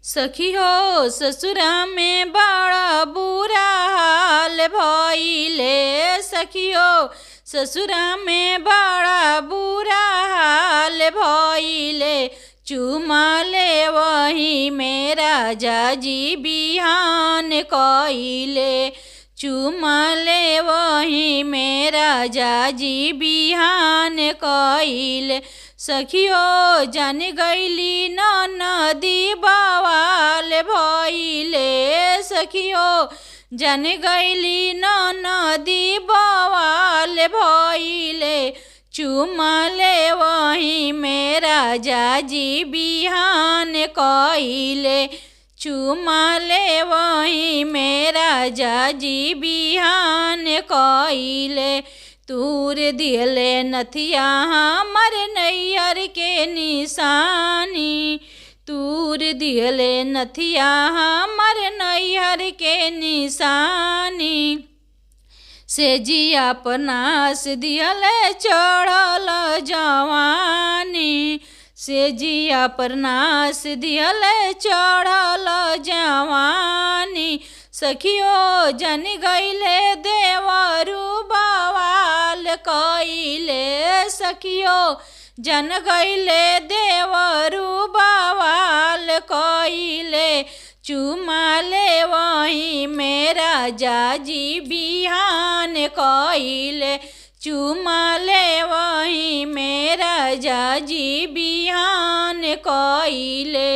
सखी हो ससुरा में बड़ा बुरा हाल भइले। सखी हो ससुरा में बड़ा बुरा हाल भइले। चुमा ले वही मेरा जाजी बिहान कइले। चुमा ले वही मेरा जाजी बिहान कइले। सखियो जान गईली नदी बवाल भइले। सखियो जान गईली नदी बवाल भइले। चुमा ले वही मेरा जाजी बिहान कइले। चुमा ले वही मेरा जाजी बिहान कइले। तूर दिले नथिया हमर नैयर के निशानी। तूर दिले नथिया हमर नैयर के निशानी। से जिया पर नास दिहले चढ़ल जवानी। से जिया पर नास दिहले चढ़ल जवानी। सखियो जन गईले देवरू बवाल कइले। सखियो जन गईले देवरू बवाल कइले। चुमा ले वही मेरा जाजी बिहान कइले। चुमा ले वही मेरा जाजी बिहान कइले।